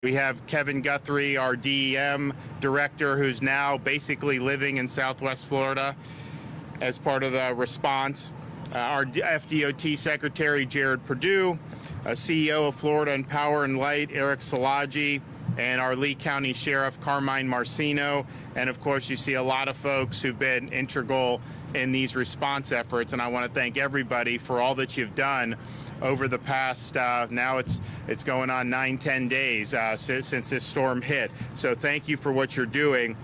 We have Kevin Guthrie, our DEM director, who's now basically living in Southwest Florida as part of the response. Our FDOT Secretary, Jared Perdue, CEO of Florida and Power and Light, Eric Szilagyi, and our Lee County Sheriff, Carmine Marcino. And of course, you see a lot of folks who've been integral in these response efforts. And I want to thank everybody for all that you've done over the past, now it's going on 9-10 days since this storm hit. So thank you for what you're doing.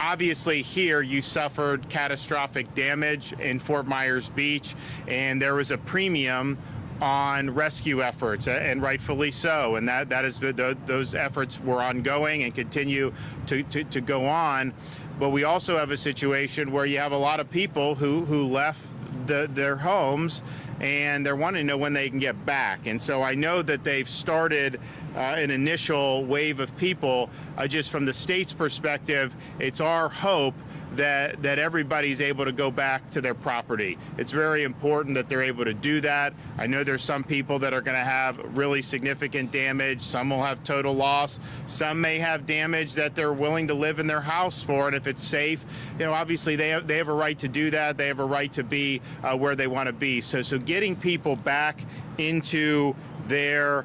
Obviously here you suffered catastrophic damage in Fort Myers Beach, and there was a premium on rescue efforts, and rightfully so. And that is those efforts were ongoing and continue to go on. But we also have a situation where you have a lot of people who left their homes, and they're wanting to know when they can get back. And so I know that they've started an initial wave of people. Just from the state's perspective, it's our hope that everybody's able to go back to their property. It's very important that they're able to do that. I know there's some people that are going to have really significant damage. Some will have total loss. Some may have damage that they're willing to live in their house for, and if it's safe, you know, obviously they have a right to do that. They have a right to be where they want to be. So getting people back into their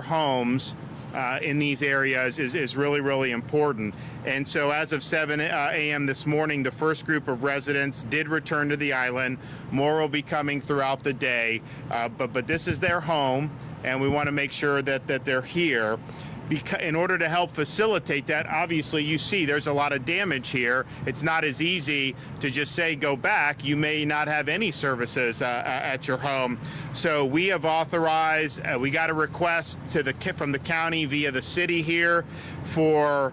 homes in these areas is really, really important. And so as of 7 a.m. this morning, the first group of residents did return to the island. More will be coming throughout the day, but this is their home, and we want to make sure that they're here. In order to help facilitate that, obviously you see there's a lot of damage here. It's not as easy to just say go back. You may not have any services at your home. So we have authorized, we got a request from the county via the city here for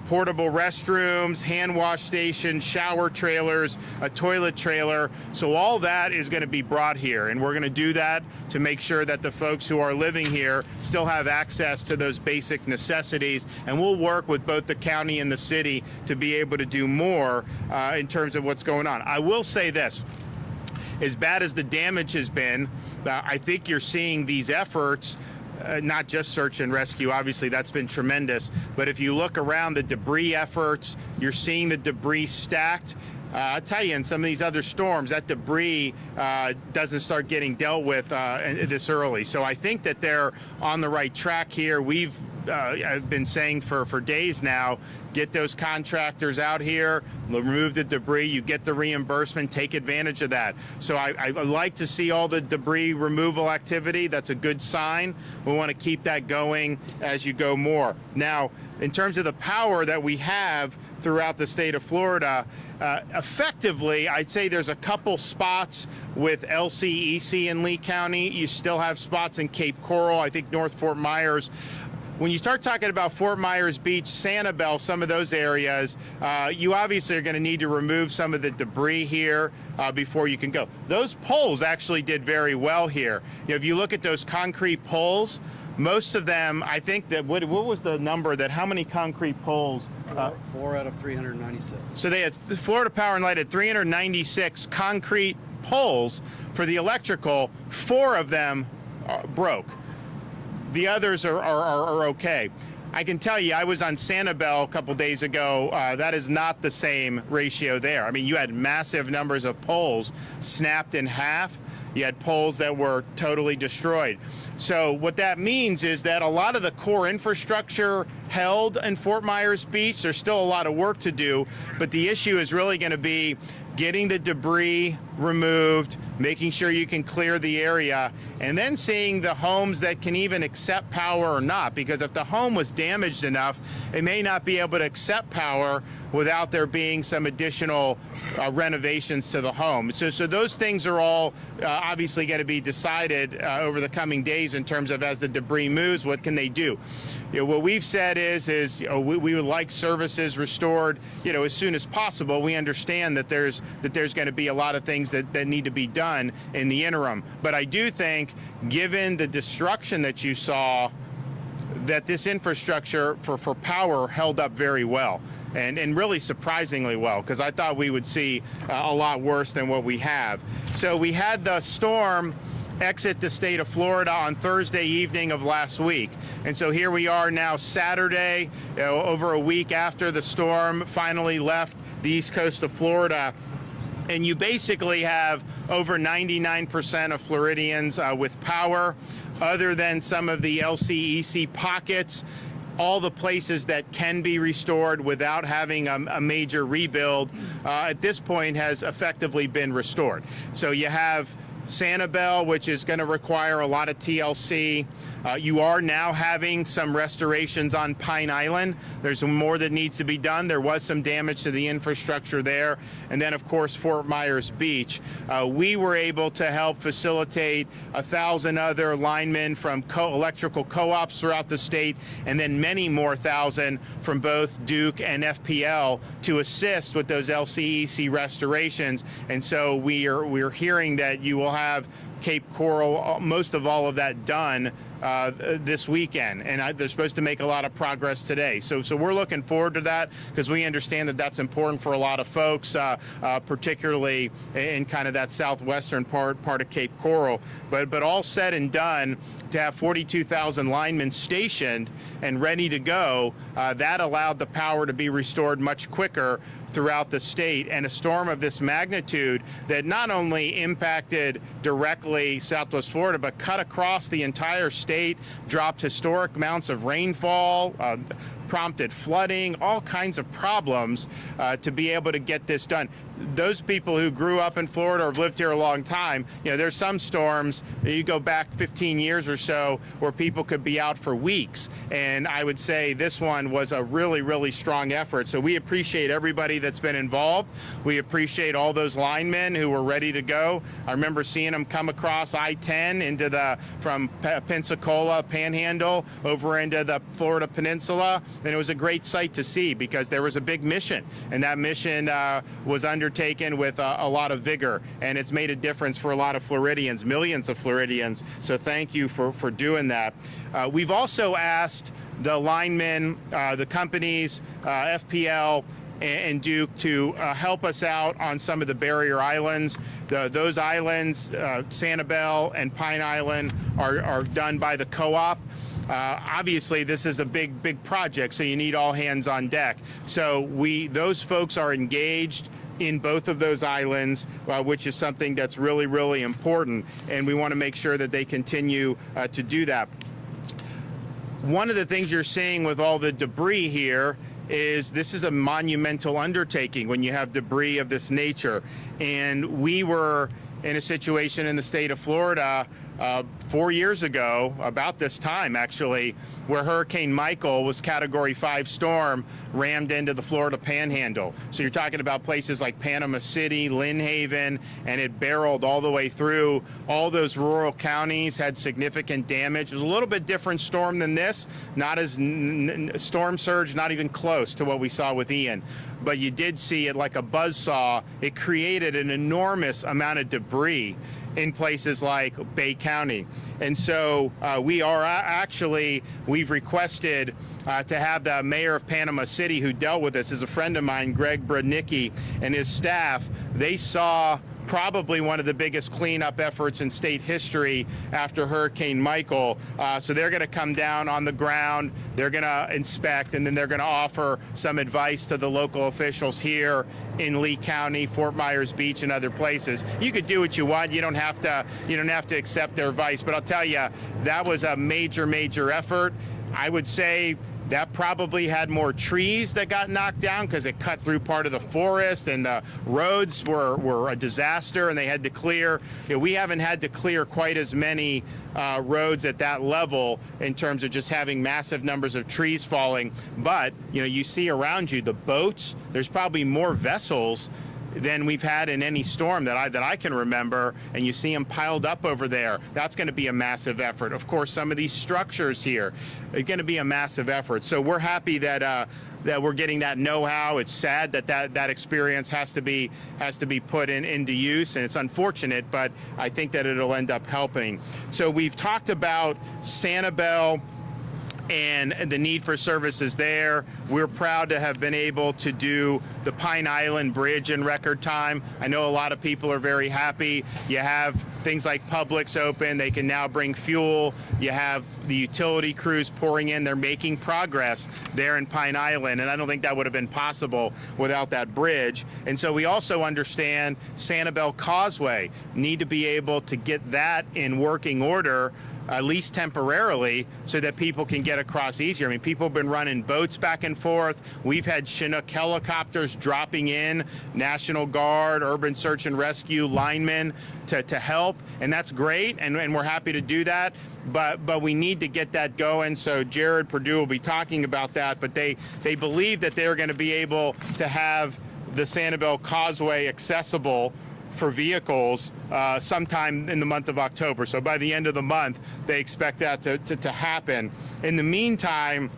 portable restrooms, hand wash stations, shower trailers, a toilet trailer. So all that is going to be brought here, and we're going to do that to make sure that the folks who are living here still have access to those basic necessities. And we'll work with both the county and the city to be able to do more in terms of what's going on. I will say this, as bad as the damage has been, I think you're seeing these efforts, not just search and rescue, obviously that's been tremendous, but if you look around the debris efforts, you're seeing the debris stacked. I'll tell you, in some of these other storms, that debris doesn't start getting dealt with this early. So I think that they're on the right track here. I've been saying for days now, get those contractors out here, remove the debris, you get the reimbursement, take advantage of that. So I like to see all the debris removal activity. That's a good sign. We want to keep that going as you go more. Now, in terms of the power that we have throughout the state of Florida, effectively, I'd say there's a couple spots with LCEC in Lee County. You still have spots in Cape Coral, I think North Fort Myers. When you start talking about Fort Myers Beach, Sanibel, some of those areas, you obviously are going to need to remove some of the debris here before you can go. Those poles actually did very well here. You know, if you look at those concrete poles, most of them, I think that, what was the number that, how many concrete poles? 4 out of 396. So they had, Florida Power and Light had 396 concrete poles for the electrical. 4 of them broke. The others are okay. I can tell you, I was on Sanibel a couple days ago. That is not the same ratio there. I mean, you had massive numbers of poles snapped in half. You had poles that were totally destroyed. So what that means is that a lot of the core infrastructure held in Fort Myers Beach. There's still a lot of work to do, but the issue is really going to be getting the debris removed, making sure you can clear the area, and then seeing the homes that can even accept power or not. Because if the home was damaged enough, it may not be able to accept power without there being some additional renovations to the home. So those things are all obviously going to be decided over the coming days in terms of, as the debris moves, what can they do? You know, what we've said is we would like services restored, you know, as soon as possible. We understand that there's going to be a lot of things that need to be done in the interim. But I do think, given the destruction that you saw, that this infrastructure for power held up very well, and really surprisingly well, because I thought we would see a lot worse than what we have. So we had the storm exit the state of Florida on Thursday evening of last week. And so here we are now Saturday, over a week after the storm finally left the east coast of Florida. And you basically have over 99% of Floridians with power, other than some of the LCEC pockets. All the places that can be restored without having a major rebuild at this point has effectively been restored. So you have Sanibel, which is going to require a lot of TLC. You are now having some restorations on Pine Island. There's more that needs to be done. There was some damage to the infrastructure there. And then, of course, Fort Myers Beach. We were able to help facilitate 1,000 other linemen from electrical co-ops throughout the state, and then many more thousand from both Duke and FPL to assist with those LCEC restorations. And so we're hearing that you will have Cape Coral, most of all of that done this weekend, and they're supposed to make a lot of progress today. So we're looking forward to that, because we understand that that's important for a lot of folks, particularly in kind of that southwestern part of Cape Coral. But all said and done, to have 42,000 linemen stationed and ready to go, that allowed the power to be restored much quicker throughout the state. And a storm of this magnitude that not only impacted directly Southwest Florida, but cut across the entire state, dropped historic amounts of rainfall, prompted flooding, all kinds of problems to be able to get this done. Those people who grew up in Florida or have lived here a long time, there's some storms, you go back 15 years or so, where people could be out for weeks. And I would say this one was a really, really strong effort. So we appreciate everybody that's been involved. We appreciate all those linemen who were ready to go. I remember seeing them come across I-10 from Pensacola, Panhandle, over into the Florida Peninsula. And it was a great sight to see, because there was a big mission, and that mission was undertaken with a lot of vigor, and it's made a difference for a lot of Floridians, millions of Floridians. So thank you for doing that. We've also asked the linemen, the companies, FPL, and Duke to help us out on some of the barrier islands. Those islands, Sanibel and Pine Island, are done by the co-op. Obviously, this is a big project, so you need all hands on deck. So those folks are engaged in both of those islands, which is something that's really, really important, and we want to make sure that they continue to do that. One of the things you're seeing with all the debris here is this is a monumental undertaking when you have debris of this nature. And we were in a situation in the state of Florida 4 years ago, about this time actually, where Hurricane Michael was Category 5 storm, rammed into the Florida Panhandle. So you're talking about places like Panama City, Lynn Haven, and it barreled all the way through. All those rural counties had significant damage. It was a little bit different storm than this, not as storm surge, not even close to what we saw with Ian. But you did see it like a buzzsaw. It created an enormous amount of debris in places like Bay County. And so we've requested to have the mayor of Panama City, who dealt with this, is a friend of mine, Greg Brodnicki, and his staff. They saw probably one of the biggest cleanup efforts in state history after Hurricane Michael. So they're going to come down on the ground, they're going to inspect, and then they're going to offer some advice to the local officials here in Lee County, Fort Myers Beach, and other places. You could do what you want. You don't have to accept their advice. But I'll tell you, that was a major effort. I would say that probably had more trees that got knocked down because it cut through part of the forest, and the roads were a disaster, and they had to clear. We haven't had to clear quite as many roads at that level in terms of just having massive numbers of trees falling. But you see around you the boats. There's probably more vessels than we've had in any storm that I can remember, and you see them piled up over there. That's going to be a massive effort. Of course, some of these structures here are going to be a massive effort. So we're happy that we're getting that know-how. It's sad that experience has to be put into use, and it's unfortunate, but I think that it'll end up helping. So we've talked about Sanibel, and the need for services there. We're proud to have been able to do the Pine Island Bridge in record time. I know a lot of people are very happy. You have things like Publix open. They can now bring fuel. You have the utility crews pouring in. They're making progress there in Pine Island, and I don't think that would have been possible without that bridge. And so we also understand Sanibel Causeway, need to be able to get that in working order, at least temporarily, so that people can get across easier. I mean, people have been running boats back and forth. We've had Chinook helicopters dropping in, National Guard, Urban Search and Rescue linemen to help, and that's great, and we're happy to do that. But we need to get that going. So Jared Perdue will be talking about that. But they believe that they're going to be able to have the Sanibel Causeway accessible for vehicles sometime in the month of October. So by the end of the month, they expect that to happen. In the meantime,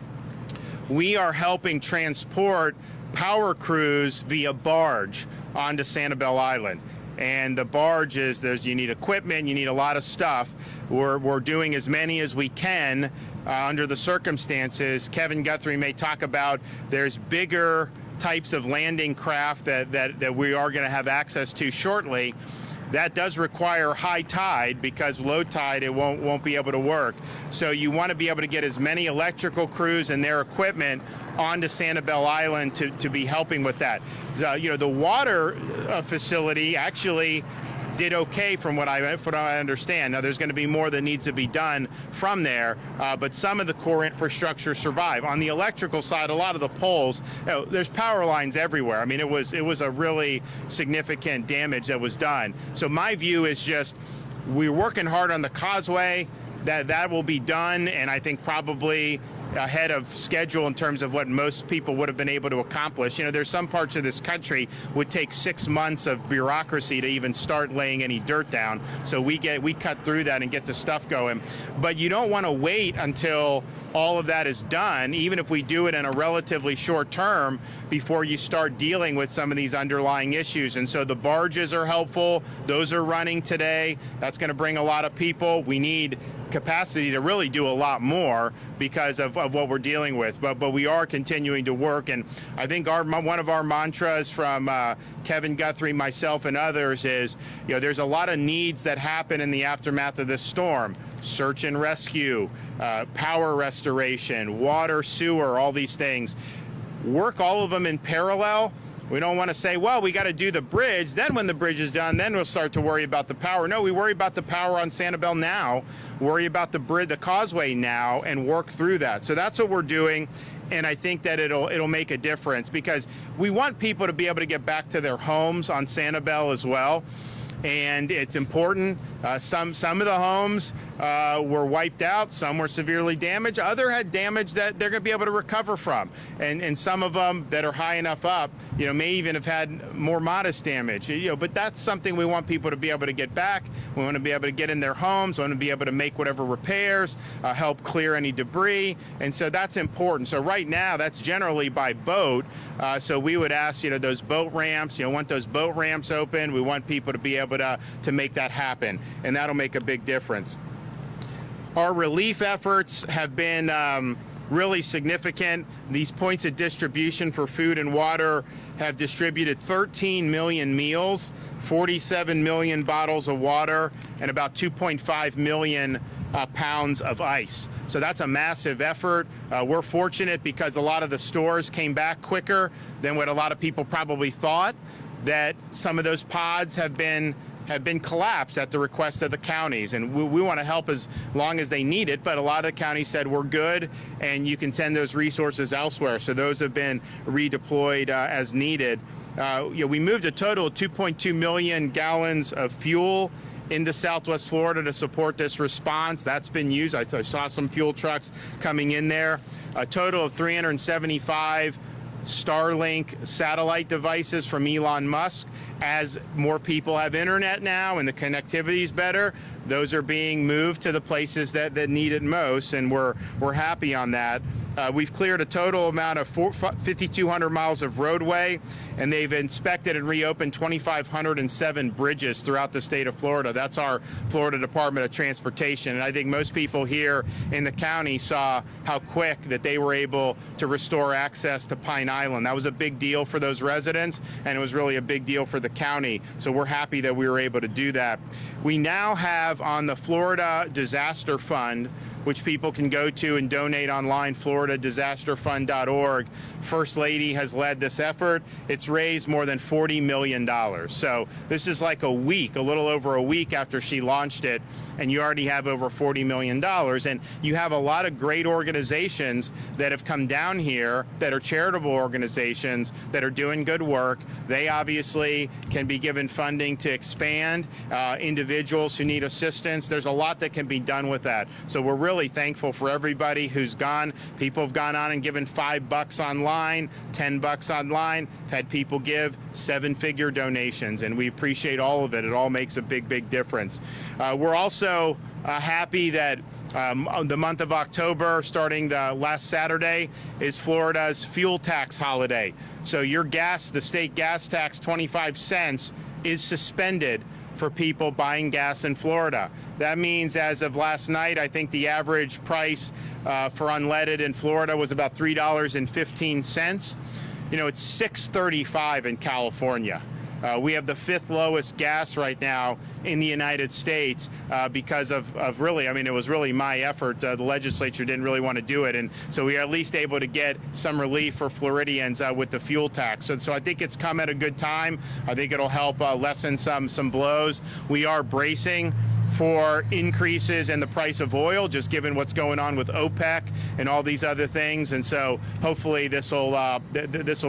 we are helping transport power crews via barge onto Sanibel Island. And the barge is, you need equipment, you need a lot of stuff. We're doing as many as we can under the circumstances. Kevin Guthrie may talk about, there's bigger types of landing craft that we are going to have access to shortly. That does require high tide, because low tide it won't be able to work. So you want to be able to get as many electrical crews and their equipment onto Sanibel Island to be helping with that. The water facility actually did okay from what I understand. Now, there's going to be more that needs to be done from there, but some of the core infrastructure survive. On the electrical side, a lot of the poles, there's power lines everywhere. I mean, it was a really significant damage that was done. So my view is just, we're working hard on the causeway. That will be done, and I think probably ahead of schedule in terms of what most people would have been able to accomplish. There's some parts of this country would take 6 months of bureaucracy to even start laying any dirt down. So we cut through that and get the stuff going. But you don't want to wait until all of that is done, even if we do it in a relatively short term, before you start dealing with some of these underlying issues. And so the barges are helpful. Those are running today. That's going to bring a lot of people. We need capacity to really do a lot more because of what we're dealing with, but we are continuing to work. And I think one of our mantras from Kevin Guthrie, myself, and others is, there's a lot of needs that happen in the aftermath of this storm: search and rescue, power restoration, water, sewer, all these things. Work all of them in parallel. We don't want to say, well, we got to do the bridge, then when the bridge is done, then we'll start to worry about the power. No, we worry about the power on Sanibel now, worry about the bridge, the causeway now, and work through that. So that's what we're doing, and I think that it'll make a difference, because we want people to be able to get back to their homes on Sanibel as well. And it's important. Some of the homes were wiped out. Some were severely damaged. Other had damage that they're going to be able to recover from. And some of them that are high enough up, may even have had more modest damage. But that's something we want people to be able to get back. We want to be able to get in their homes. We want to be able to make whatever repairs, help clear any debris. And so that's important. So right now, that's generally by boat. So we would ask, those boat ramps, want those boat ramps open. We want people to be able to make that happen, and that'll make a big difference. Our relief efforts have been really significant. These points of distribution for food and water have distributed 13 million meals, 47 million bottles of water, and about 2.5 million pounds of ice. So that's a massive effort. We're fortunate because a lot of the stores came back quicker than what a lot of people probably thought, that some of those pods have been collapsed at the request of the counties, and we want to help as long as they need it, but a lot of the counties said we're good and you can send those resources elsewhere. So those have been redeployed as needed. We moved a total of 2.2 million gallons of fuel into Southwest Florida to support this response. That's been used. I saw some fuel trucks coming in there. A total of 375 Starlink satellite devices from Elon Musk. As more people have internet now and the connectivity is better, those are being moved to the places that need it most, and we're happy on that. We've cleared a total amount of 5,200 miles of roadway, and they've inspected and reopened 2,507 bridges throughout the state of Florida. That's our Florida Department of Transportation. And I think most people here in the county saw how quick that they were able to restore access to Pine Island. That was a big deal for those residents, and it was really a big deal for the county. So we're happy that we were able to do that. We now have on the Florida Disaster Fund, which people can go to and donate online, floridadisasterfund.org. First Lady has led this effort. It's raised more than $40 million. So this is like a week, a little over a week after she launched it, and you already have over $40 million. And you have a lot of great organizations that have come down here that are charitable organizations that are doing good work. They obviously can be given funding to expand, individuals who need assistance. There's a lot that can be done with that. So we're really thankful for everybody who's gone. People have gone on and given $5 online, $10 online. I've had people give 7-figure donations, and we appreciate all of it. It all makes a big, big difference. We're also happy that the month of October, starting the last Saturday, is Florida's fuel tax holiday. So your gas, the state gas tax, 25 cents, is suspended for people buying gas in Florida. That means as of last night, I think the average price for unleaded in Florida was about $3.15. You know, it's $6.35 in California. We have the 5th lowest gas right now in the United States because of really, I mean, it was really my effort. The legislature didn't really want to do it. And so we are at least able to get some relief for Floridians with the fuel tax. So I think it's come at a good time. I think it'll help lessen some blows. We are bracing for increases in the price of oil, just given what's going on with OPEC and all these other things. And so hopefully this will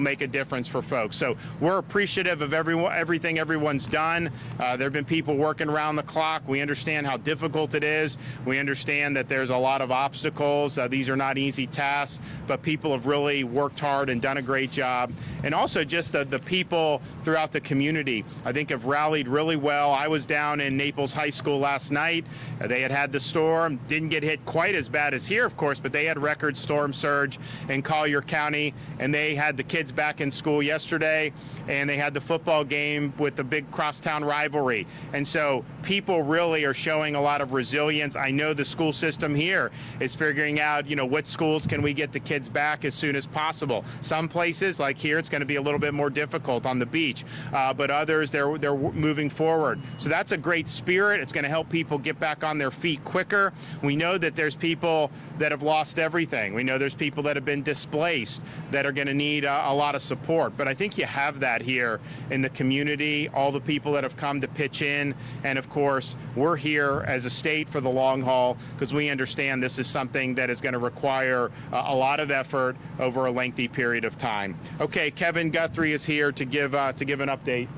make a difference for folks. So we're appreciative of everything everyone's done. There have been people working around the clock. We understand how difficult it is. We understand that there's a lot of obstacles. These are not easy tasks, but people have really worked hard and done a great job. And also just the people throughout the community, I think, have rallied really well. I was down in Naples High School last night. They had the storm, didn't get hit quite as bad as here, of course, but they had record storm surge in Collier County, and they had the kids back in school yesterday, and they had the football game with the big crosstown rivalry. And so people really are showing a lot of resilience. I know the school system here is figuring out, you know, what schools can we get the kids back as soon as possible. Some places, like here, it's going to be a little bit more difficult on the beach, but others, they're moving forward. So that's a great spirit. It's going to help people get back on their feet quicker. We know that there's people that have lost everything. We know there's people that have been displaced that are going to need a lot of support. But I think you have that here in the community, all the people that have come to pitch in. And of course, we're here as a state for the long haul because we understand this is something that is going to require a lot of effort over a lengthy period of time. Okay, Kevin Guthrie is here to give an update.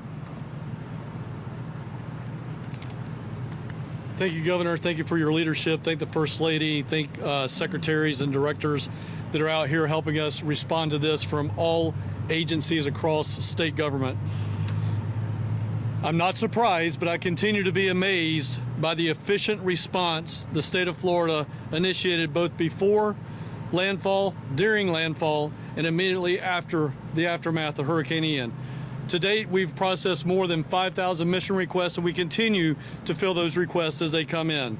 Thank you, Governor. Thank you for your leadership. Thank the First Lady. Thank secretaries and directors that are out here helping us respond to this from all agencies across state government. I'm not surprised, but I continue to be amazed by the efficient response the state of Florida initiated both before landfall, during landfall, and immediately after the aftermath of Hurricane Ian. To date, we've processed more than 5,000 mission requests, and we continue to fill those requests as they come in.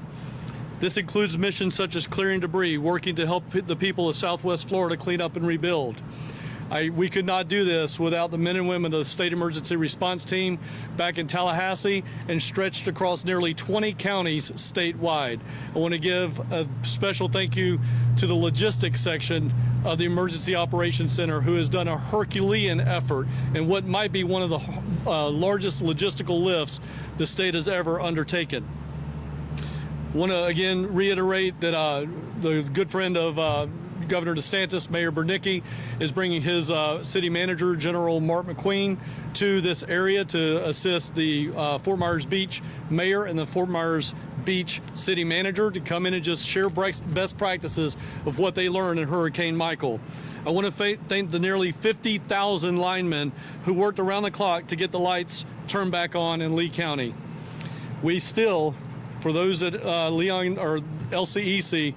This includes missions such as clearing debris, working to help the people of Southwest Florida clean up and rebuild. We could not do this without the men and women of the State Emergency Response Team back in Tallahassee and stretched across nearly 20 counties statewide. I want to give a special thank you to the logistics section of the Emergency Operations Center, who has done a Herculean effort in what might be one of the largest logistical lifts the state has ever undertaken. I want to again reiterate that the good friend of Governor DeSantis, Mayor Bernicki, is bringing his city manager, General Mark McQueen, to this area to assist the Fort Myers Beach mayor and the Fort Myers Beach city manager to come in and just share best practices of what they learned in Hurricane Michael. I want to thank the nearly 50,000 linemen who worked around the clock to get the lights turned back on in Lee County. We still, For those at Leon or LCEC,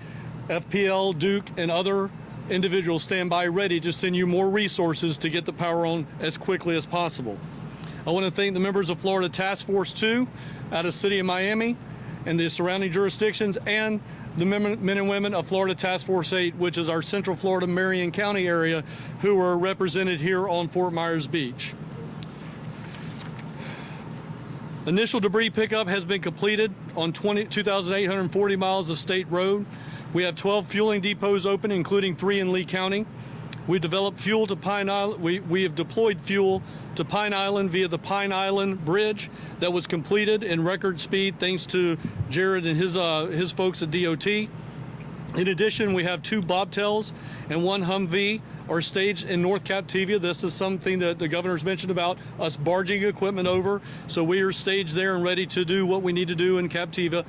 FPL, Duke, and other individuals stand by ready to send you more resources to get the power on as quickly as possible. I want to thank the members of Florida Task Force 2 out of the city of Miami and the surrounding jurisdictions, and the men and women of Florida Task Force 8, which is our Central Florida Marion County area, who are represented here on Fort Myers Beach. Initial debris pickup has been completed on 2,840 miles of state road. We have 12 fueling depots open, including 3 in Lee County. We developed fuel to Pine Island. We have deployed fuel to Pine Island via the Pine Island Bridge that was completed in record speed thanks to Jared and his folks at DOT. In addition, we have 2 bobtails and 1 Humvee are staged in North Captiva. This is something that the governor's mentioned about us barging equipment over. So we are staged there and ready to do what we need to do in Captiva.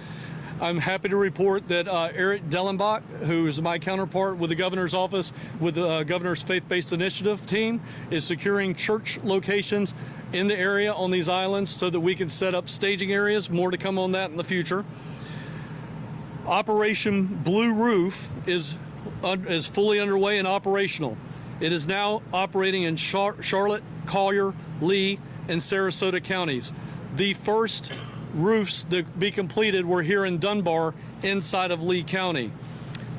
I'm happy to report that Eric Dellenbach, who is my counterpart with the governor's office with the governor's faith-based initiative team, is securing church locations in the area on these islands so that we can set up staging areas. More to come on that in the future. Operation Blue Roof is fully underway and operational. It is now operating in Charlotte, Collier, Lee, and Sarasota counties. The first roofs that be completed were here in Dunbar inside of Lee County.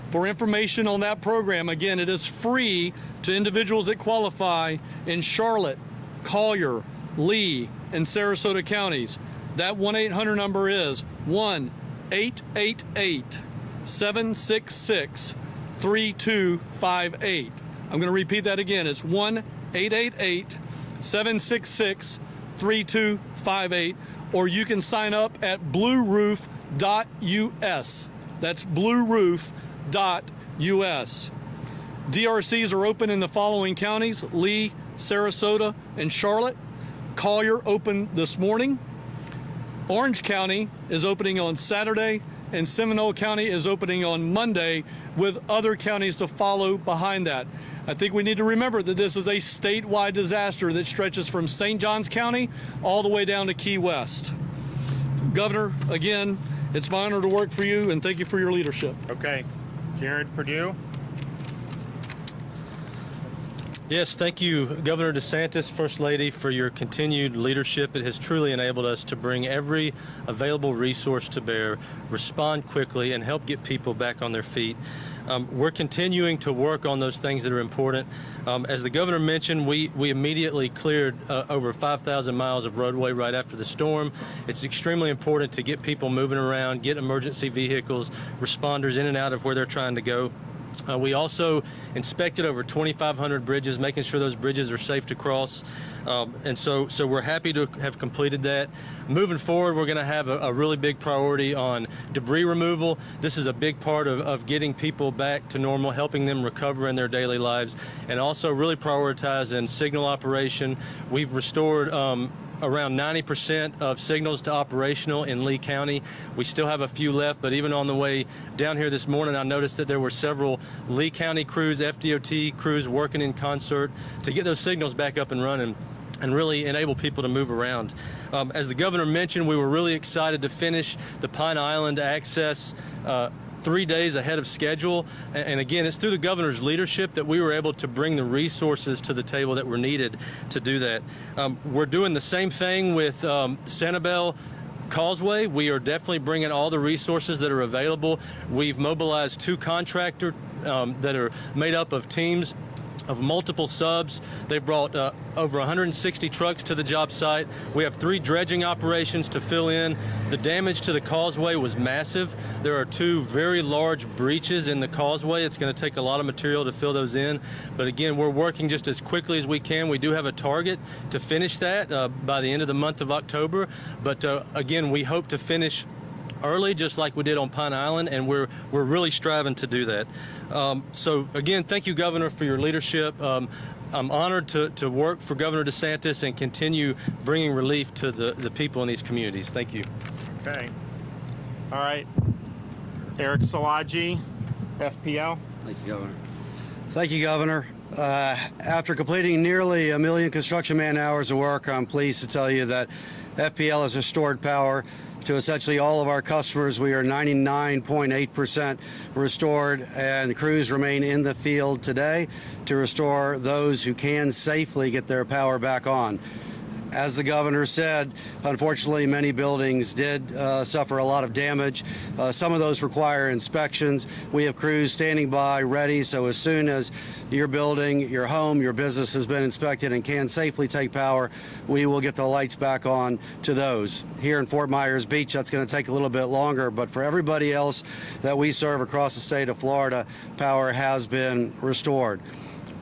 For information on that program, again, it is free to individuals that qualify in Charlotte, Collier, Lee, and Sarasota counties. That 1-800 number is 1-888-766-3258. I'm going to repeat that again. It's 1-888-766-3258. Or you can sign up at blueroof.us. That's blueroof.us. DRCs are open in the following counties: Lee, Sarasota, and Charlotte. Collier opened this morning. Orange County is opening on Saturday, and Seminole County is opening on Monday, with other counties to follow behind that. I think we need to remember that this is a statewide disaster that stretches from St. Johns County all the way down to Key West. Governor, again, it's my honor to work for you, and thank you for your leadership. Okay. Jared Perdue. Yes, thank you, Governor DeSantis, First Lady, for your continued leadership. It has truly enabled us to bring every available resource to bear, respond quickly, and help get people back on their feet. We're continuing to work on those things that are important. As the governor mentioned, we immediately cleared over 5,000 miles of roadway right after the storm. It's extremely important to get people moving around, get emergency vehicles, responders in and out of where they're trying to go. We also inspected over 2,500 bridges, making sure those bridges are safe to cross. And so we're happy to have completed that. Moving forward, we're going to have a really big priority on debris removal. This is a big part of getting people back to normal, helping them recover in their daily lives, and also really prioritizing signal operation. We've restored around 90% of signals to operational in Lee County. We still have a few left, but even on the way down here this morning, I noticed that there were several Lee County crews, FDOT crews working in concert to get those signals back up and running and really enable people to move around. As the governor mentioned, we were really excited to finish the Pine Island access 3 days ahead of schedule. And again, it's through the governor's leadership that we were able to bring the resources to the table that were needed to do that. We're doing the same thing with Sanibel Causeway. We are definitely bringing all the resources that are available. We've mobilized 2 contractors that are made up of teams of multiple subs. They've brought over 160 trucks to the job site. We have 3 dredging operations to fill in. The damage to the causeway was massive. There are 2 very large breaches in the causeway. It's going to take a lot of material to fill those in. But again, we're working just as quickly as we can. We do have a target to finish that by the end of the month of October. But again, we hope to finish early, just like we did on Pine Island, and we're really striving to do that. So again, thank you, Governor, for your leadership. I'm honored to work for Governor DeSantis and continue bringing relief to the people in these communities. Thank you. Okay. All right. Eric Szilagyi, FPL. Thank you, Governor. Thank you, Governor. After completing nearly 1 million construction man-hours of work, I'm pleased to tell you that FPL has restored power to essentially all of our customers. We are 99.8% restored, and the crews remain in the field today to restore those who can safely get their power back on. As the governor said, unfortunately, many buildings did suffer a lot of damage. Some of those require inspections. We have crews standing by ready, so as soon as your building, your home, your business has been inspected and can safely take power, we will get the lights back on to those. Here in Fort Myers Beach, that's going to take a little bit longer, but for everybody else that we serve across the state of Florida, power has been restored.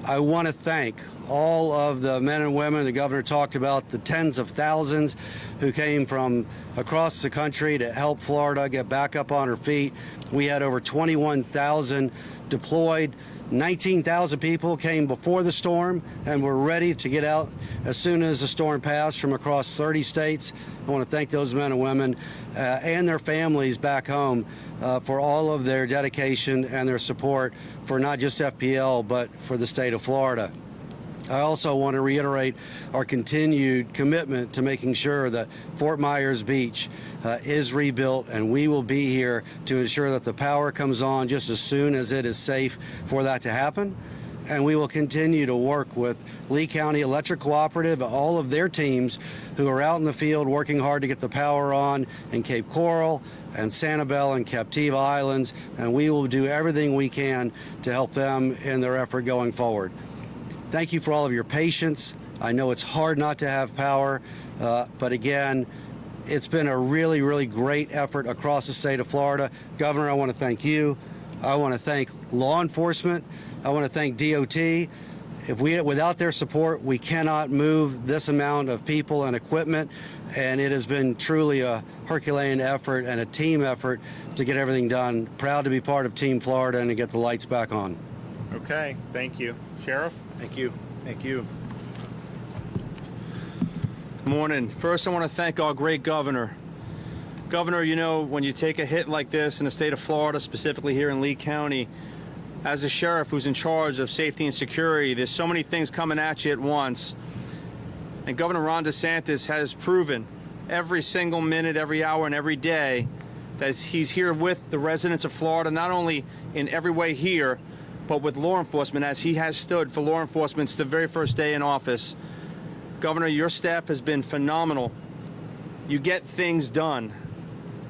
I want to thank all of the men and women the governor talked about, the tens of thousands who came from across the country to help Florida get back up on her feet. We had over 21,000 deployed. 19,000 people came before the storm and were ready to get out as soon as the storm passed from across 30 states. I want to thank those men and women and their families back home for all of their dedication and their support for not just FPL, but for the state of Florida. I also want to reiterate our continued commitment to making sure that Fort Myers Beach is rebuilt, and we will be here to ensure that the power comes on just as soon as it is safe for that to happen. And we will continue to work with Lee County Electric Cooperative, all of their teams who are out in the field working hard to get the power on in Cape Coral and Sanibel and Captiva Islands, and we will do everything we can to help them in their effort going forward. Thank you for all of your patience. I know it's hard not to have power, but again, it's been a really, really great effort across the state of Florida. Governor, I want to thank you. I want to thank law enforcement. I want to thank DOT. Without their support, we cannot move this amount of people and equipment, and it has been truly a Herculean effort and a team effort to get everything done. Proud to be part of Team Florida and to get the lights back on. Okay, thank you. Sheriff? Thank you. Thank you. Good morning. First, I want to thank our great governor. Governor, you know, when you take a hit like this in the state of Florida, specifically here in Lee County, as a sheriff who's in charge of safety and security, there's so many things coming at you at once. And Governor Ron DeSantis has proven every single minute, every hour, and every day that he's here with the residents of Florida, not only in every way here, but with law enforcement, as he has stood for law enforcement since the very first day in office. Governor, your staff has been phenomenal. You get things done.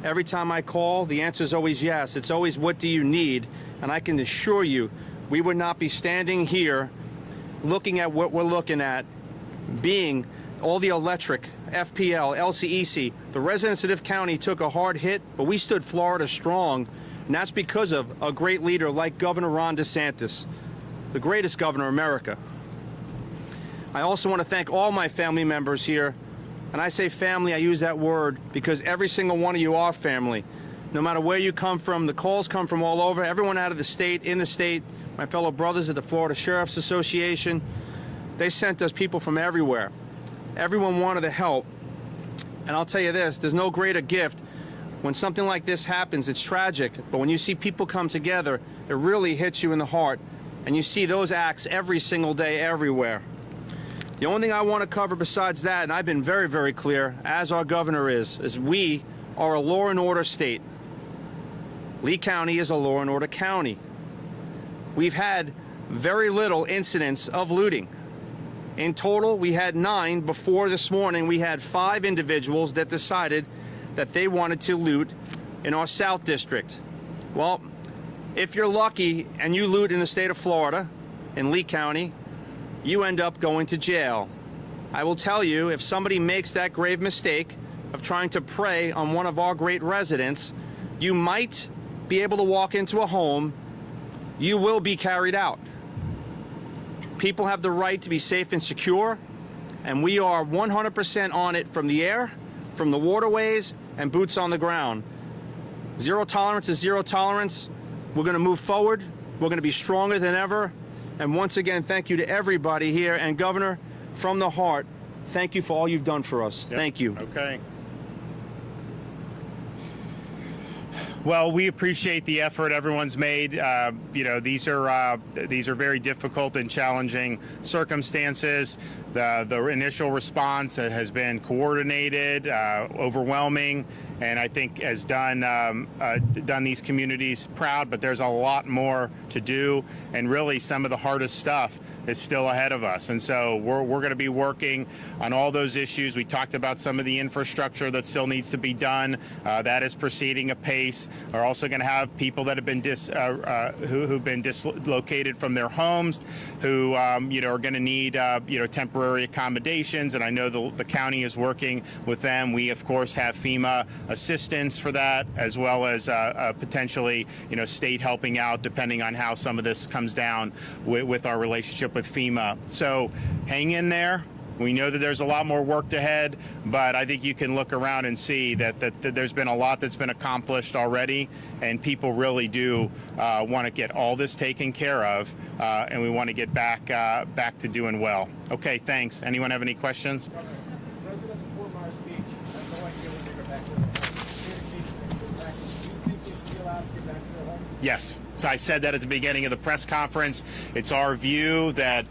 Every time I call, the answer is always yes. It's always, what do you need? And I can assure you, we would not be standing here looking at what we're looking at, being all the electric, FPL, LCEC. The residents of Tift County took a hard hit, but we stood Florida strong. And that's because of a great leader like Governor Ron DeSantis, the greatest governor in America. I also want to thank all my family members here. And I say family, I use that word because every single one of you are family. No matter where you come from, the calls come from all over, everyone out of the state, in the state, my fellow brothers at the Florida Sheriff's Association. They sent us people from everywhere. Everyone wanted to help. And I'll tell you this, there's no greater gift. When something like this happens, it's tragic, but when you see people come together, it really hits you in the heart, and you see those acts every single day, everywhere. The only thing I want to cover besides that, and I've been very, very clear, as our governor is we are a law and order state. Lee County is a law and order county. We've had very little incidents of looting. In total, we had 9. Before this morning, we had 5 individuals that decided that they wanted to loot in our South District. Well, if you're lucky and you loot in the state of Florida, in Lee County, you end up going to jail. I will tell you, if somebody makes that grave mistake of trying to prey on one of our great residents, you might be able to walk into a home, you will be carried out. People have the right to be safe and secure, and we are 100% on it from the air, from the waterways, and boots on the ground. Zero tolerance is zero tolerance. We're going to move forward. We're going to be stronger than ever. And once again, thank you to everybody here. And Governor, from the heart, thank you for all you've done for us. Yep. Thank you. Okay. Well, we appreciate the effort everyone's made. These are very difficult and challenging circumstances. The initial response has been coordinated, overwhelming, and I think has done these communities proud. But there's a lot more to do, and really some of the hardest stuff is still ahead of us. And so we're going to be working on all those issues. We talked about some of the infrastructure that still needs to be done. That is proceeding apace. We're also going to have people that have been who've been dislocated from their homes, who are going to need temporary accommodations. And I know the county is working with them. We of course have FEMA assistance for that, as well as potentially state helping out depending on how some of this comes down with our relationship with FEMA. So hang in there. We know that there's a lot more work ahead, but I think you can look around and see that there's been a lot that's been accomplished already, and people really do want to get all this taken care of, and we want to get back to doing well. Okay, thanks. Anyone have any questions? Residents of Fort Myers Beach have no idea when they're going back to their homes. Do you think they should be allowed to get back to their homes? Yes. So I said that at the beginning of the press conference. It's our view that,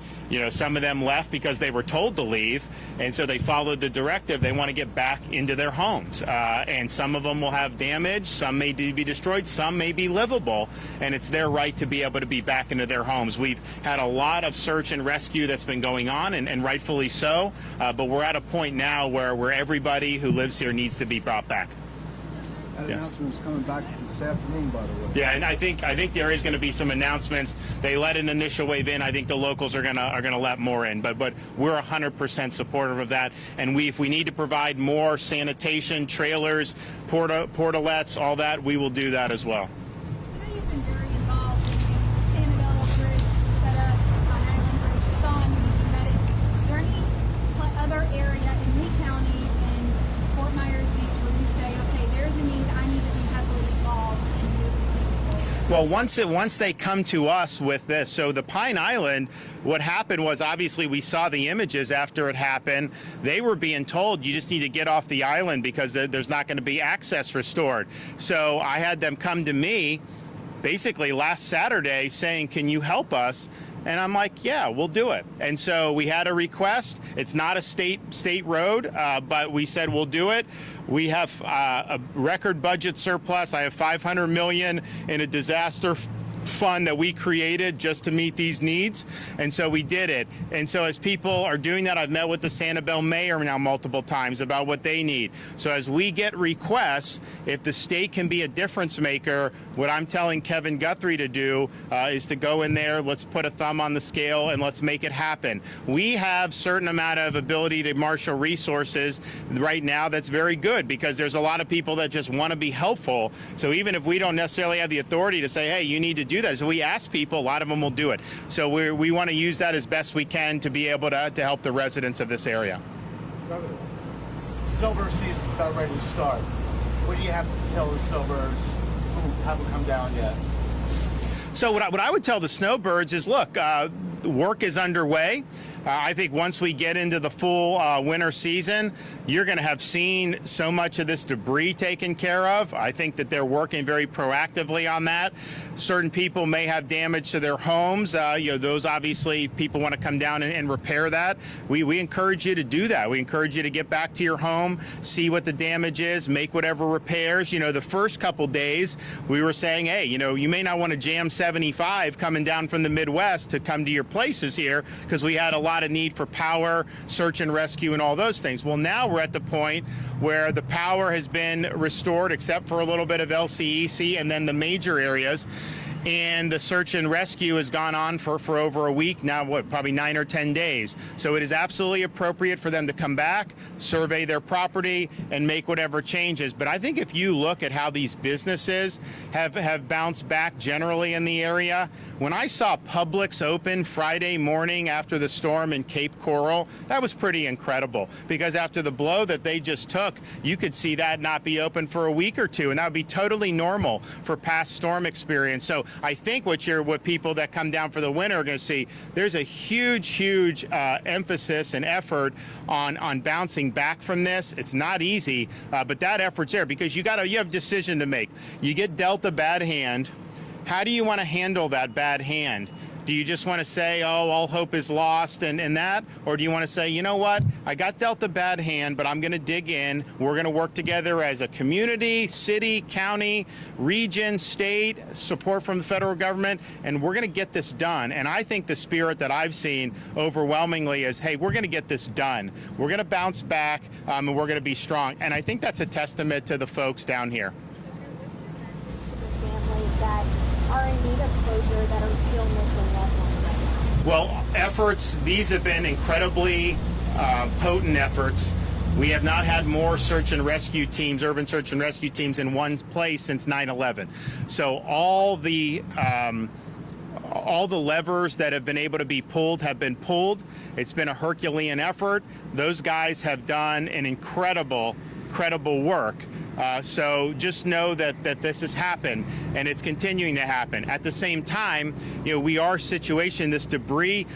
some of them left because they were told to leave, and so they followed the directive. They want to get back into their homes, and some of them will have damage, some may be destroyed, some may be livable, and it's their right to be able to be back into their homes. We've had a lot of search and rescue that's been going on, and rightfully so, but we're at a point now where everybody who lives here needs to be brought back. That announcement is coming back this afternoon, by the way. Yeah, and I think there is going to be some announcements. They let an initial wave in. I think the locals are going to let more in, but we're 100% supportive of that. And if we need to provide more sanitation, trailers, portalettes, all that, we will do that as well. I know you've been very involved in the Sanibel Bridge setup, on Island Bridge. You saw him when you met it. Is there any other area in Lee County and Fort Myers Beach where you say, okay, there's a need, I need to be heavily involved in moving things forward? Well, once they come to us with this, so the Pine Island, what happened was obviously we saw the images after it happened. They were being told you just need to get off the island because there's not going to be access restored. So I had them come to me basically last Saturday saying, can you help us? And I'm like, yeah, we'll do it. And so we had a request. It's not a state road, but we said we'll do it. We have a record budget surplus. I have $500 million in a disaster fund that we created just to meet these needs, and so we did it. And so as people are doing that, I've met with the Sanibel mayor now multiple times about what they need. So as we get requests, if the state can be a difference maker, what I'm telling Kevin Guthrie to do is to go in there, let's put a thumb on the scale and let's make it happen. We have certain amount of ability to marshal resources right now that's very good, because there's a lot of people that just want to be helpful. So even if we don't necessarily have the authority to say, hey, you need to do that, so we ask people, a lot of them will do it. So we want to use that as best we can to be able to help the residents of this area. Governor, snowbird season is about ready to start. What do you have to tell the snowbirds who haven't come down yet? So what I would tell the snowbirds is, look, work is underway. I think once we get into the full winter season, you're going to have seen so much of this debris taken care of. I think that they're working very proactively on that. Certain people may have damage to their homes. Those obviously people want to come down and repair that. We encourage you to do that. We encourage you to get back to your home, see what the damage is, make whatever repairs. The first couple days we were saying, hey, you may not want to jam 75 coming down from the Midwest to come to your places here, because we had a lot of need for power, search and rescue, and all those things. Well, now we're at the point where the power has been restored, except for a little bit of LCEC and then the major areas. And the search and rescue has gone on for over a week now, probably 9 or 10 days. So it is absolutely appropriate for them to come back, survey their property, and make whatever changes. But I think if you look at how these businesses have bounced back generally in the area, when I saw Publix open Friday morning after the storm in Cape Coral, that was pretty incredible, because after the blow that they just took, you could see that not be open for a week or two, and that would be totally normal for past storm experience. So I think what people that come down for the winter are going to see, there's a huge emphasis and effort on bouncing back from this. It's not easy, but that effort's there because you have a decision to make. You get dealt a bad hand. How do you want to handle that bad hand? Do you just want to say, oh, all hope is lost and that? Or do you want to say, you know what, I got dealt a bad hand, but I'm going to dig in. We're going to work together as a community, city, county, region, state, support from the federal government, and we're going to get this done. And I think the spirit that I've seen overwhelmingly is, hey, we're going to get this done. We're going to bounce back, and we're going to be strong. And I think that's a testament to the folks down here. What's your message to the families that are in need of closure that are still missing loved ones right now? Well, these have been incredibly potent efforts. We have not had more search and rescue teams, urban search and rescue teams in one place since 9/11. So all the levers that have been able to be pulled have been pulled. It's been a Herculean effort. Those guys have done an incredible work. So just know that this has happened and it's continuing to happen. At the same time, we are situation, this debris,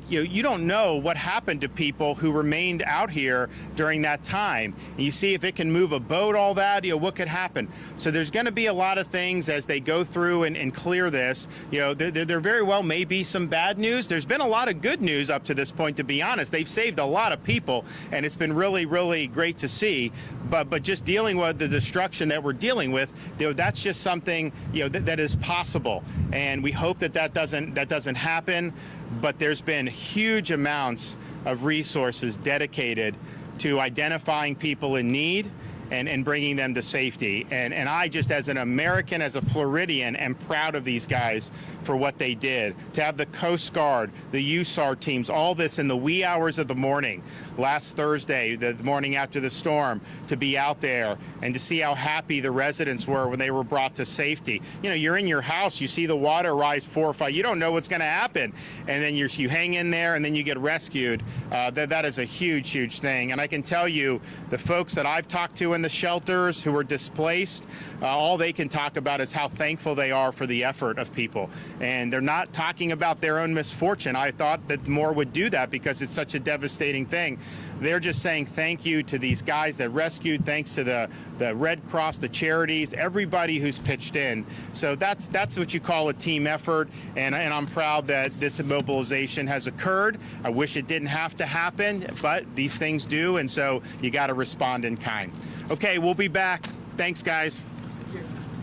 you don't know what happened to people who remained out here during that time. And you see if it can move a boat, all that, what could happen. So there's going to be a lot of things as they go through and clear this. There very well may be some bad news. There's been a lot of good news up to this point, to be honest. They've saved a lot of people and it's been really, really great to see. But just dealing with the destruction that we're dealing with, that's just something that is possible, and we hope that doesn't happen. But there's been huge amounts of resources dedicated to identifying people in need and bringing them to safety. And I just, as an American, as a Floridian, am proud of these guys for what they did. To have the Coast Guard, the USAR teams, all this in the wee hours of the morning, last Thursday, the morning after the storm, to be out there and to see how happy the residents were when they were brought to safety. You're in your house, you see the water rise 4 or 5, you don't know what's going to happen. And then you hang in there and then you get rescued. That is a huge thing. And I can tell you, the folks that I've talked to in the shelters who were displaced, all they can talk about is how thankful they are for the effort of people. And they're not talking about their own misfortune. I thought that more would do that because it's such a devastating thing. They're just saying thank you to these guys that rescued, thanks to the Red Cross, the charities, everybody who's pitched in. So that's what you call a team effort, and I'm proud that this mobilization has occurred. I wish it didn't have to happen, but these things do, and so you got to respond in kind. Okay, we'll be back. Thanks, guys.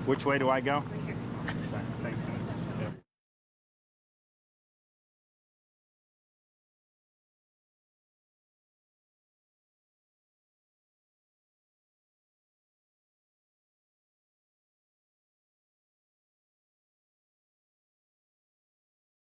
Which way do I go?